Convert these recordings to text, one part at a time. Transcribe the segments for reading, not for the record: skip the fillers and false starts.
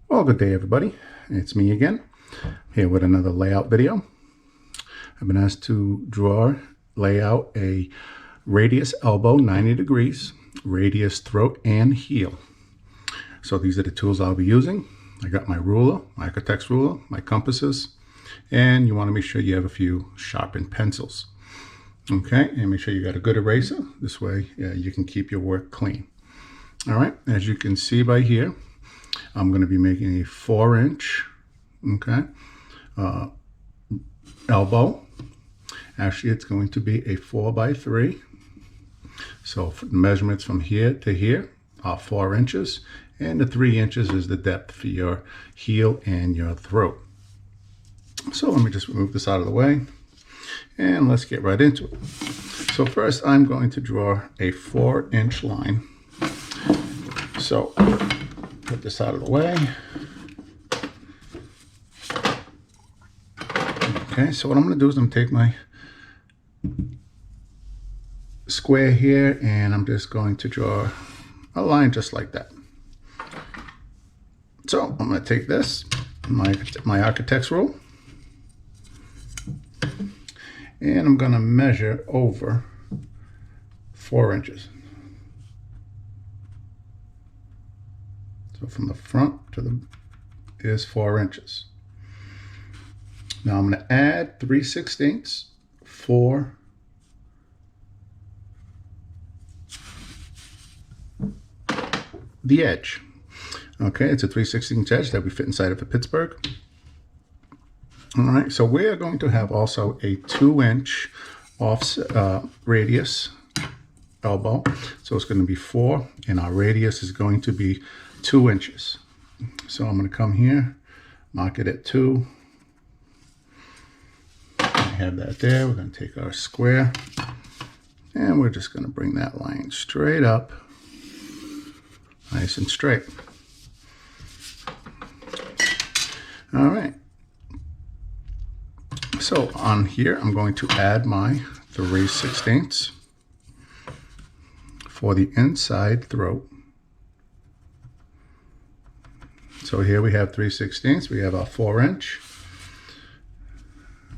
Well, good day everybody. It's me again, here with another layout video. I've been asked to lay out a radius elbow 90 degrees, radius throat and heel. So these are the tools I'll be using. I got my ruler, my architect's ruler, my compasses, and you want to make sure you have a few sharpened pencils. Okay, and make sure you got a good eraser. This way you can keep your work clean. All right, as you can see by here, I'm going to be making a 4-inch, elbow. Actually, it's going to be a 4x3. So for measurements from here to here are 4 inches, and the 3 inches is the depth for your heel and your throat. So let me just move this out of the way, and let's get right into it. So first, I'm going to draw a 4-inch line. So put this out of the way. Okay, so what I'm going to do is I'm going to take my square here and I'm just going to draw a line just like that. So I'm going to take this, my architect's rule, and I'm going to measure over 4 inches. So from the front to the is 4 inches. Now I'm going to add 3/16 for the edge. Okay, it's a 3/16 edge that we fit inside of a Pittsburgh. All right, so we're going to have also a 2-inch offset radius elbow. So it's going to be 4, and our radius is going to be 2 inches. So I'm going to come here, mark it at 2. I have that there. We're going to take our square, and we're just going to bring that line straight up, nice and straight. All right. So on here, I'm going to add my 3/16 for the inside throat. So here we have 3/16. We have our 4-inch.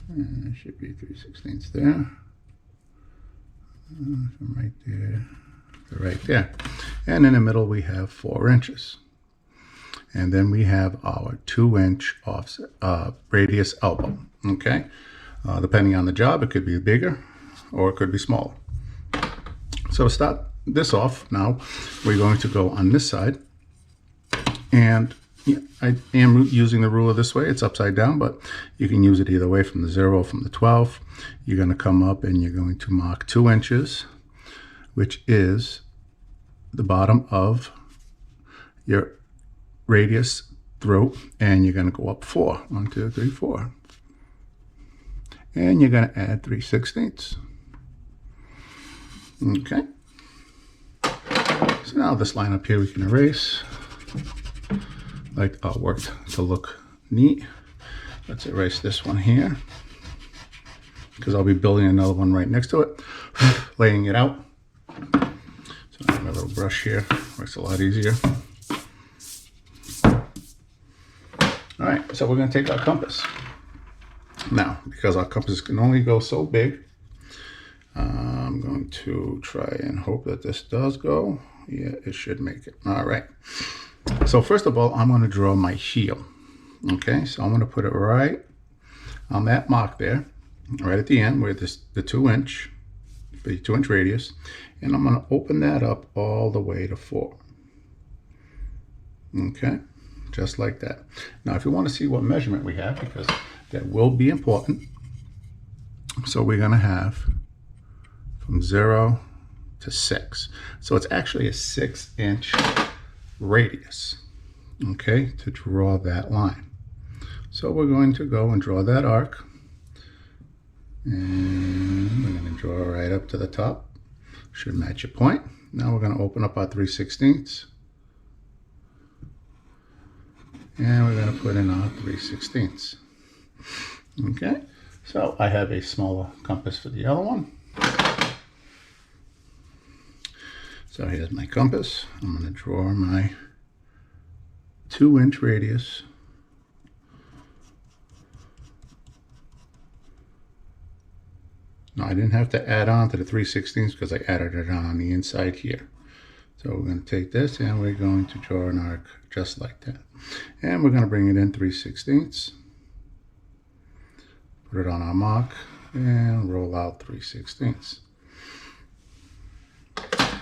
And there should be 3/16 there. From right there to right there. And in the middle we have 4 inches. And then we have our 2-inch offset radius elbow. Okay, depending on the job, it could be bigger or it could be smaller. So to start this off, now we're going to go on this side, and I am using the ruler this way. It's upside down, but you can use it either way, from the 0 or from the 12. You're going to come up and you're going to mark 2 inches, which is the bottom of your radius throat, and you're going to go up 4. 1, 2, 3, 4. And you're going to add 3/16. Okay. So now this line up here we can erase. Like our work to look neat. Let's erase this one here, because I'll be building another one right next to it, laying it out. So I have my little brush here, works a lot easier. All right, so we're going to take our compass. Now, because our compass can only go so big, I'm going to try and hope that this does go. Yeah, it should make it. All right. So first of all, I'm going to draw my heel. Okay, so I'm going to put it right on that mark there, right at the end where the 2-inch, the 2-inch radius, and I'm going to open that up all the way to 4. Okay, just like that. Now, if you want to see what measurement we have, because that will be important, so we're going to have from 0 to 6. So it's actually a 6-inch radius, okay, to draw that line. So we're going to go and draw that arc, and we're going to draw right up to the top. Should match your point. Now we're going to open up our 3/16, and we're going to put in our 3/16. Okay, so I have a smaller compass for the other one. So here's my compass. I'm going to draw my 2-inch radius. Now I didn't have to add on to the 3/16 because I added it on the inside here. So we're going to take this and we're going to draw an arc just like that. And we're going to bring it in 3/16. Put it on our mark and roll out 3/16.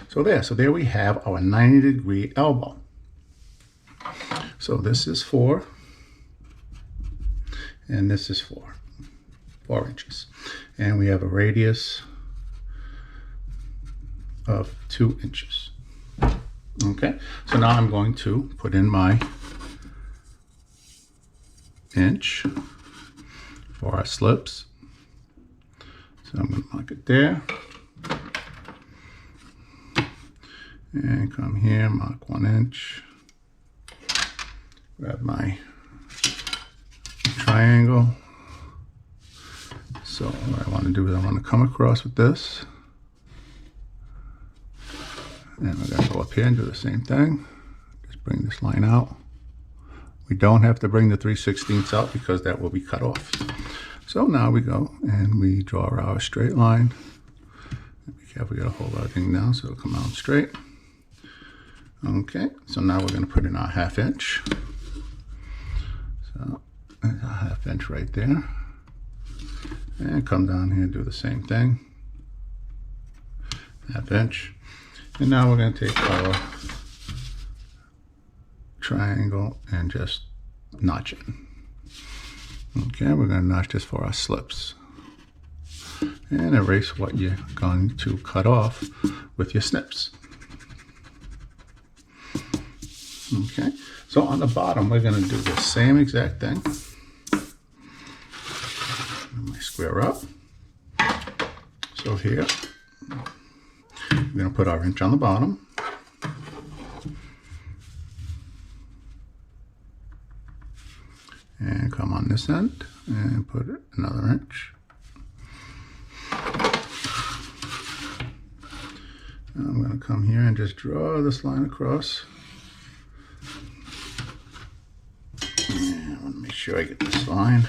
So there we have our 90-degree elbow. So this is 4 and this is 4 inches. And we have a radius of 2 inches. Okay, so now I'm going to put in my inch for our slips. So I'm going to mark it there. And come here, mark 1 inch. Grab my triangle. So what I want to do is I want to come across with this. And we're going to go up here and do the same thing. Just bring this line out. We don't have to bring the 3/16 out because that will be cut off. So now we go and we draw our straight line. Be careful, we got to hold our thing down so it'll come out straight. Okay, so now we're going to put in our 1/2 inch. So there's a 1/2 inch right there. And come down here and do the same thing. 1/2 inch. And now we're going to take our triangle and just notch it. Okay, we're going to notch this for our slips. And erase what you're going to cut off with your snips. Okay, so on the bottom, we're going to do the same exact thing. My square up. So here, we're going to put our inch on the bottom. And come on this end and put another inch. I'm going to come here and just draw this line across. And I want to make sure I get this line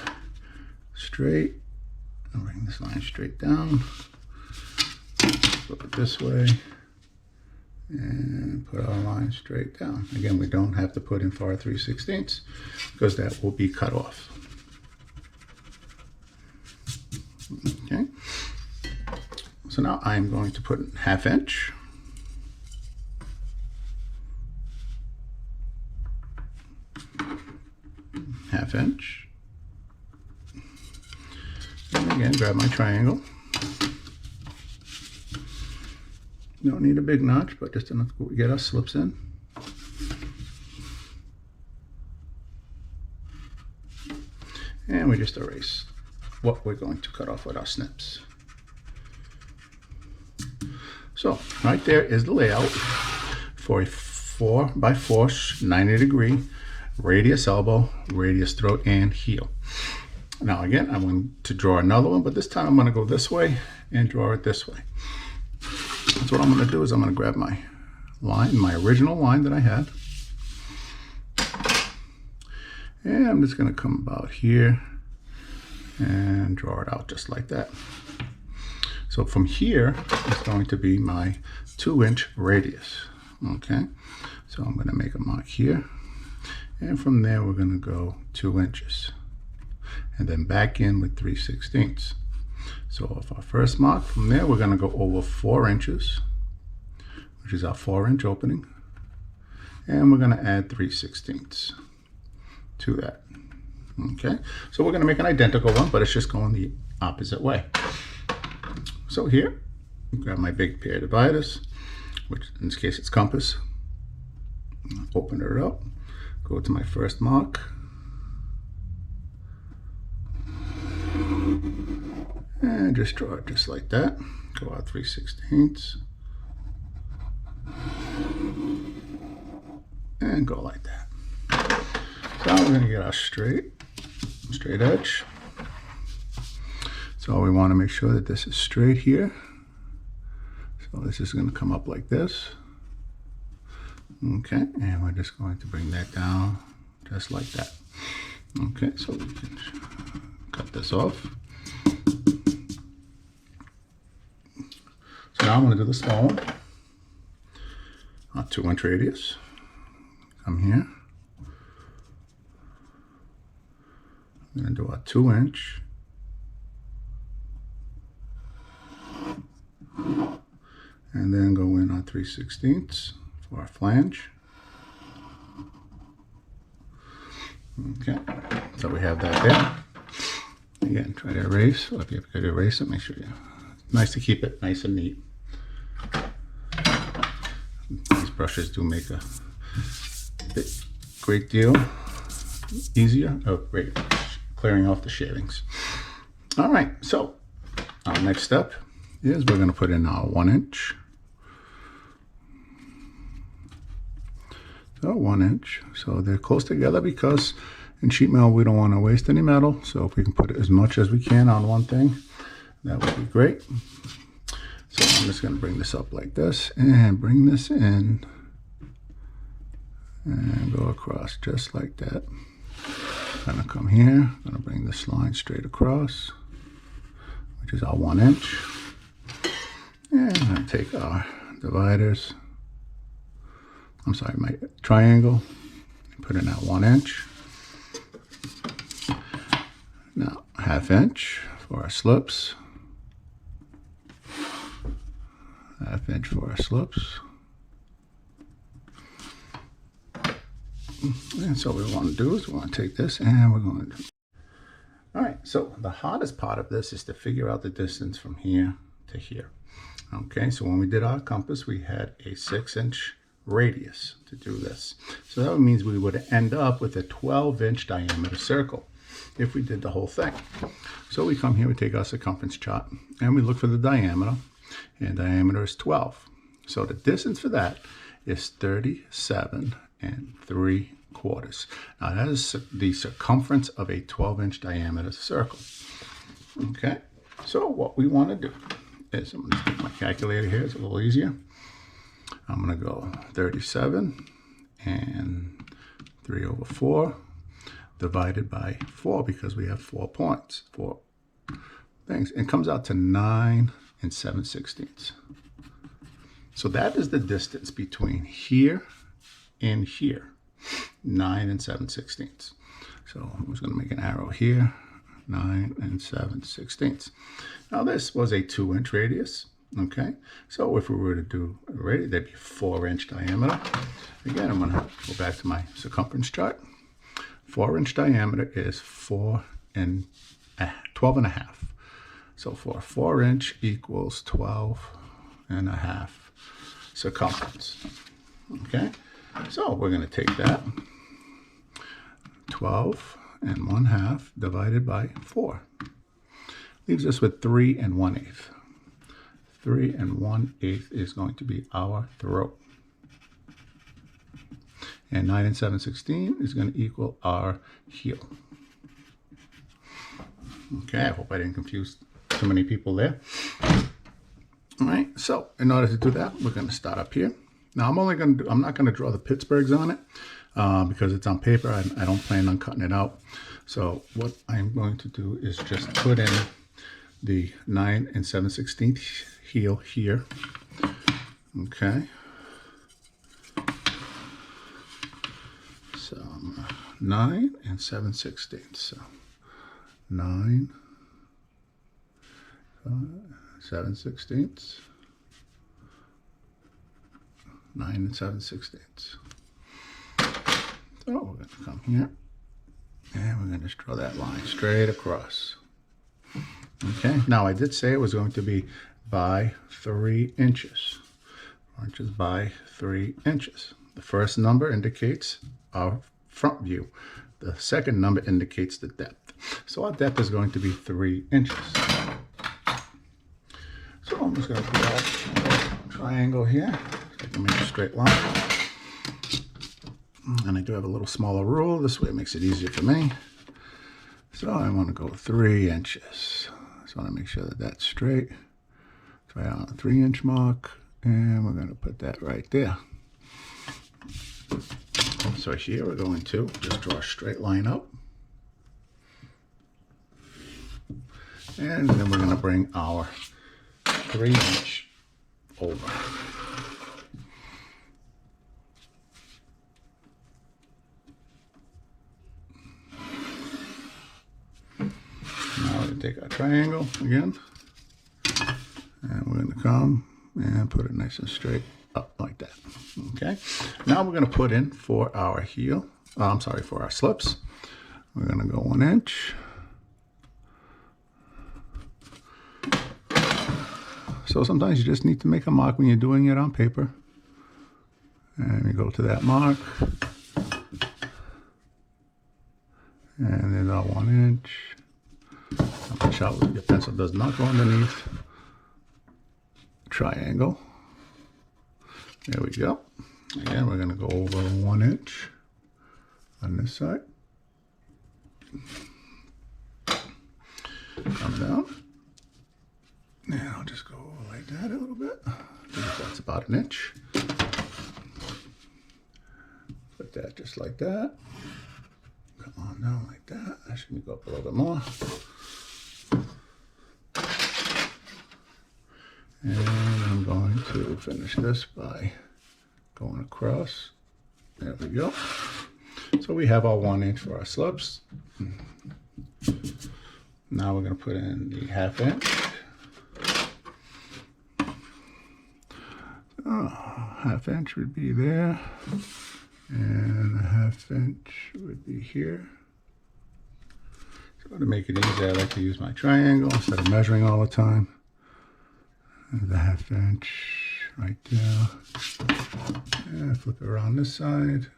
straight. And bring this line straight down. Flip it this way. And put our line straight down. Again, we don't have to put in for our 3/16 because that will be cut off. Okay. So now I'm going to put 1/2 inch. Half inch. And again, grab my triangle. Don't need a big notch, but just enough to get our slips in. And we just erase what we're going to cut off with our snips. So right there is the layout for a 4x4 90-degree radius elbow, radius throat, and heel. Now again, I'm going to draw another one, but this time I'm going to go this way and draw it this way. So what I'm going to do is I'm going to grab my line, my original line that I had, and I'm just going to come about here and draw it out just like that. So from here, it's going to be my 2-inch radius. Okay, so I'm going to make a mark here, and from there we're going to go 2 inches, and then back in with 3/16. So off our first mark, from there we're going to go over 4 inches, which is our 4-inch opening, and we're going to add 3/16 to that. Okay, so we're going to make an identical one, but it's just going the opposite way. So here, grab my big pair of dividers, which in this case it's compass. Open it up, go to my first mark, and just draw it just like that. Go out 3/16 and go like that. So we're going to get our straight edge. So we want to make sure that this is straight here. So this is going to come up like this. Okay, and we're just going to bring that down just like that. Okay, so we can cut this off. So now I'm going to do the small one. A 2-inch radius. Come here. I'm going to do a 2-inch. And then go in on 3/16 for our flange. Okay, so we have that there. Again, try to erase. Well, if you have to erase it, make sure nice to keep it nice and neat. These brushes do make a great deal easier of clearing off the shavings. All right, so our next step is we're going to put in our 1-inch. So 1-inch. So they're close together because in sheet metal we don't want to waste any metal. So if we can put as much as we can on one thing, that would be great. So I'm just going to bring this up like this and bring this in and go across just like that. I'm going to come here. I'm going to bring this line straight across, which is our 1-inch. And I'm going to take our dividers. I'm sorry, my triangle, and put in that 1-inch. Now, 1/2 inch for our slips. 1/2 inch for our slips. And so what we want to do is we want to take this and we're going to... All right, so the hardest part of this is to figure out the distance from here to here. Okay, so when we did our compass, we had a 6-inch radius to do this. So that means we would end up with a 12-inch diameter circle if we did the whole thing. So we come here, we take our circumference chart, and we look for the diameter, and diameter is 12. So the distance for that is 37 3/4. Now that is the circumference of a 12-inch diameter circle. Okay, so what we want to do is, I'm going to stick my calculator here, it's a little easier. I'm going to go 37 and 3/4 divided by 4 because we have 4 points, 4 things. It comes out to 9 7/16. So that is the distance between here and here, 9 7/16. So I'm just going to make an arrow here, 9 7/16. Now this was a 2-inch radius. Okay, so if we were to do a radius, that'd be 4-inch diameter. Again, I'm going to go back to my circumference chart. 4-inch diameter is 12 and a half. So for 4-inch equals 12 and a half circumference. Okay, so we're going to take that 12 and 1/2 divided by 4. Leaves us with 3 1/8. 3 1/8 is going to be our throat. And 9 7/16 is going to equal our heel. Okay, I hope I didn't confuse too many people there. All right, so in order to do that, we're going to start up here. Now I'm not going to draw the Pittsburghs on it because it's on paper. I don't plan on cutting it out. So what I'm going to do is just put in the 9 7/16 heel here. Okay. So 9 7/16. So 9 7/16. 9 7/16. So we're going to come here and we're going to just draw that line straight across. Okay, now I did say it was going to be by 3 inches. 4 inches by 3 inches. The first number indicates our front view. The second number indicates the depth. So our depth is going to be 3 inches. So I'm just going to put a triangle here so I can make a straight line. And I do have a little smaller rule. This way it makes it easier for me. So I want to go 3 inches. Just want to make sure that that's straight. Right on the 3-inch mark. And we're going to put that right there. So here we're going to just draw a straight line up. And then we're going to bring our 3-inch over. Now we're going to take our triangle again. And we're going to come and put it nice and straight up like that. Okay. Now we're going to put in for our heel. For our slips. We're going to go 1 inch. So sometimes you just need to make a mark when you're doing it on paper. And you go to that mark. And then our 1 inch. Watch out, your pencil does not go underneath. Triangle. There we go. Again, we're going to go over 1 inch on this side. Come down. And I'll just go over like that a little bit. I think that's about 1 inch. Put that just like that. Come on down like that. Actually, go up a little bit more. And I'm going to finish this by going across. There we go. So we have our 1 inch for our slips. Now we're going to put in the 1/2 inch. 1/2 inch would be there. And a 1/2 inch would be here. So to make it easy, I like to use my triangle instead of measuring all the time. And the 1/2 inch right there. And flip it around this side.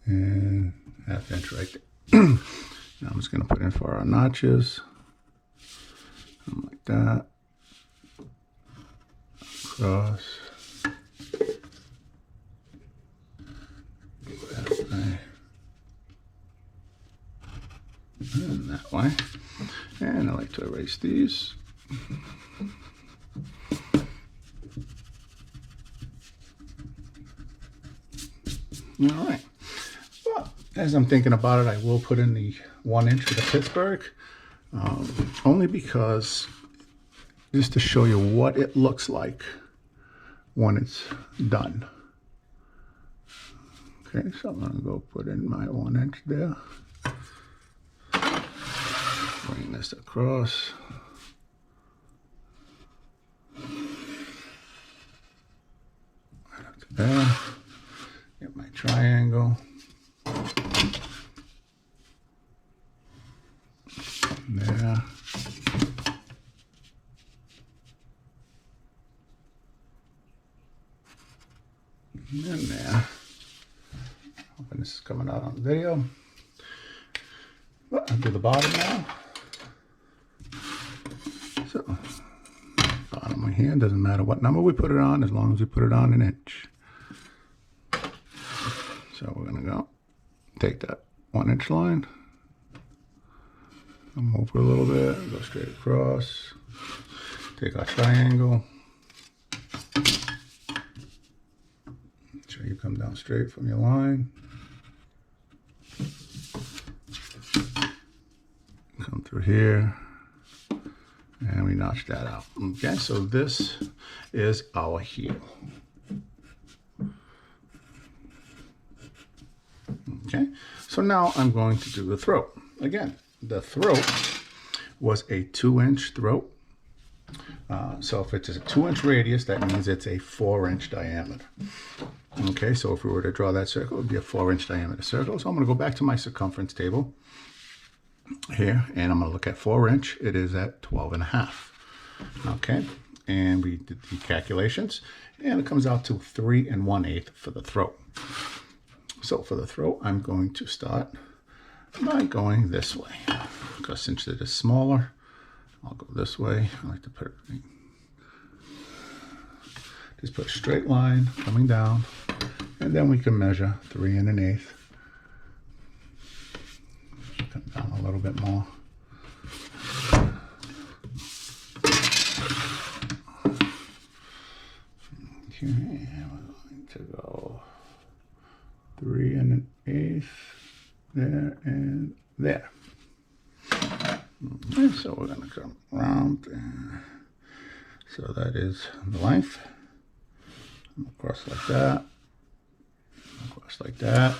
And 1/2 inch right there. Now I'm just going to put in for our notches. Something like that. Across. That way. And that way. And I like to erase these. All right. Well, as I'm thinking about it, I will put in the 1 inch for the Pittsburgh, only because just to show you what it looks like when it's done. Okay, so I'm going to go put in my 1 inch there. Bring this across. Right up to there. Get my triangle. There. And then there. Hoping this is coming out on the video. Well, I'll do the bottom now. So, bottom right here, doesn't matter what number we put it on, as long as we put it on 1 inch. So we're going to go take that 1 inch line, come over a little bit, go straight across, take our triangle, make sure you come down straight from your line, come through here, and we notch that out. Okay, so this is our heel. Okay, so now I'm going to do the throat. Again, the throat was a 2 inch throat. So if it's a 2 inch radius, that means it's a 4 inch diameter. Okay, so if we were to draw that circle, it would be a 4 inch diameter circle. So I'm going to go back to my circumference table here, and I'm going to look at 4 inch. It is at 12.5. Okay, and we did the calculations, and it comes out to 3 1/8 for the throat. So for the throat, I'm going to start by going this way, because since it is smaller, I'll go this way. I like to put just put a straight line coming down, and then we can measure 3 1/8. Come down a little bit more. Okay, we're going to go 3 1/8 there and there. Okay, so we're going to come around. So that is the length. Across like that. Across like that.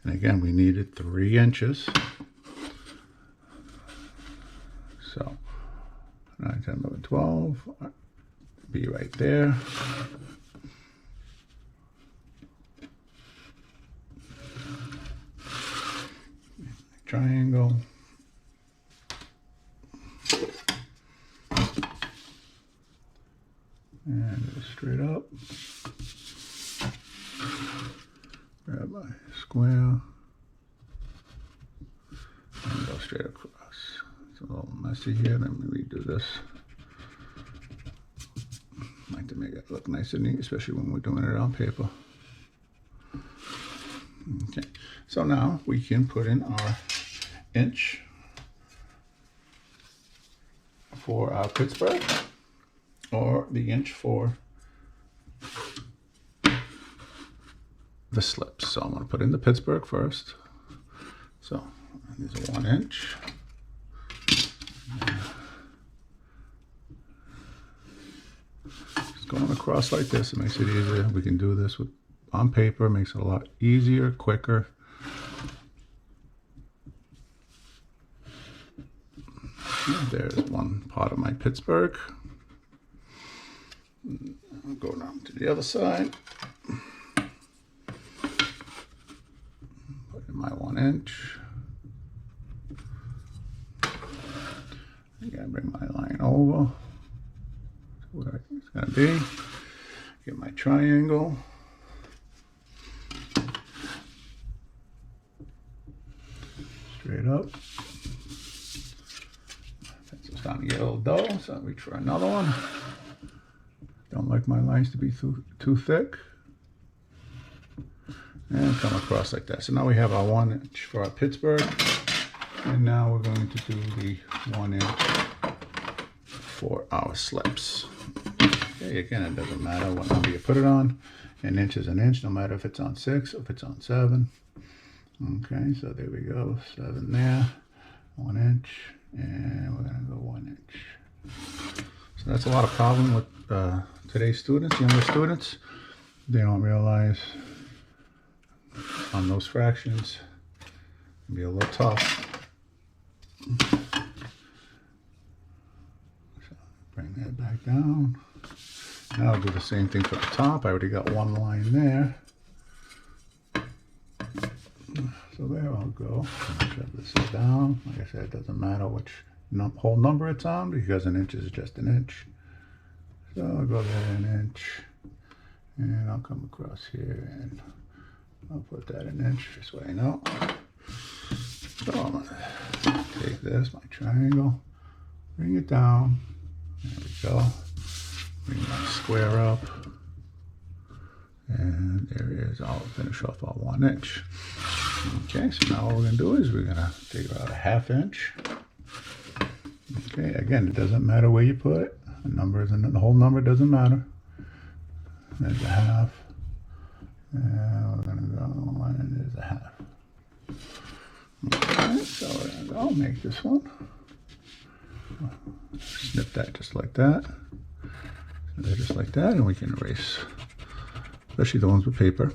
And again, we needed 3 inches. So 9, 10, 11, 12. Be right there. Triangle. And go straight up. Grab my square. And go straight across. It's a little messy here. Let me redo this. I like to make it look nice and neat, especially when we're doing it on paper. Okay, so now we can put in our inch for our Pittsburgh, or the inch for the slips. So I'm going to put in the Pittsburgh first. So these are 1 inch. Just going across like this, it makes it easier. We can do this on paper, makes it a lot easier, quicker. There's one part of my Pittsburgh. I'll go down to the other side. Put in my 1 inch. I gotta bring my line over to where it's gonna be. Get my triangle. Straight up. It's starting to get a little dull, so I'll reach for another one. Don't like my lines to be too thick. And come across like that. So now we have our 1 inch for our Pittsburgh. And now we're going to do the 1 inch for our slips. Okay, again, it doesn't matter what number you put it on. An inch is an inch, no matter if it's on 6 or if it's on 7. Okay, so there we go, 7 there, 1 inch, and we're gonna go 1 inch. So that's a lot of problem with today's students, younger students. They don't realize on those fractions, it can be a little tough. So bring that back down. Now I'll do the same thing for the top. I already got 1 line there. So there I'll go. Shove this down. Like I said, it doesn't matter which whole number it's on because an inch is just an inch. So I'll go there 1 inch. And I'll come across here and I'll put that 1 inch just so I know. So I'm going to take this, my triangle, bring it down. There we go. Bring my square up. And there it is. I'll finish off our 1 inch. Okay, so now what we're going to do is we're going to take out a 1/2 inch. Okay, again, it doesn't matter where you put it. The number isn't, the whole number doesn't matter. There's a 1/2. And we're going to go, and there's a 1/2. Okay, so we're going to go make this one. Snip that just like that. Just like that, and we can erase, especially the ones with paper.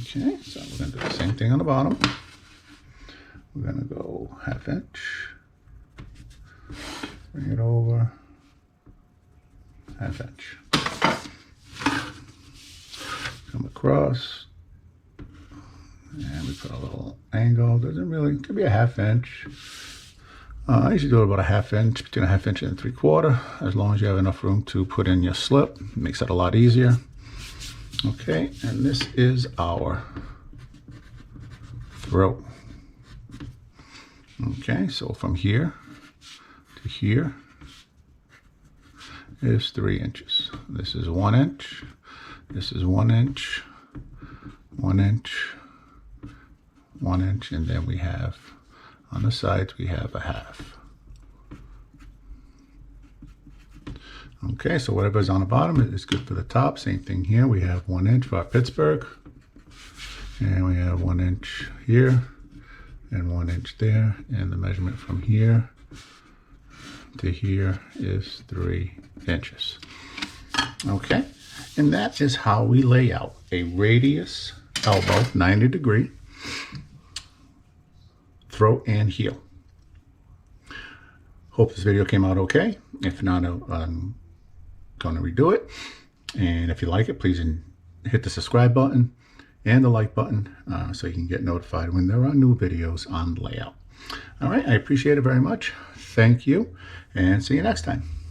Okay, so we're going to do the same thing on the bottom. We're going to go 1/2 inch, bring it over, 1/2 inch, come across, and we put a little angle. Doesn't really, could be a 1/2 inch. I usually do it about a 1/2 inch, between a 1/2 inch and 3/4, as long as you have enough room to put in your slip. It makes it a lot easier. Okay, and this is our throat. Okay, so from here to here is 3 inches. This is 1 inch. This is 1 inch, 1 inch, 1 inch, and then we have on the sides we have a 1/2. Okay, so whatever's on the bottom is good for the top. Same thing here. We have 1 inch for our Pittsburgh. And we have 1 inch here and 1 inch there. And the measurement from here to here is 3 inches. Okay, and that is how we lay out a radius elbow, 90 degree, throat and heel. Hope this video came out okay. If not, I'm going to redo it. And if you like it, please hit the subscribe button and the like button so you can get notified when there are new videos on layout. All right, I appreciate it very much. Thank you, and see you next time.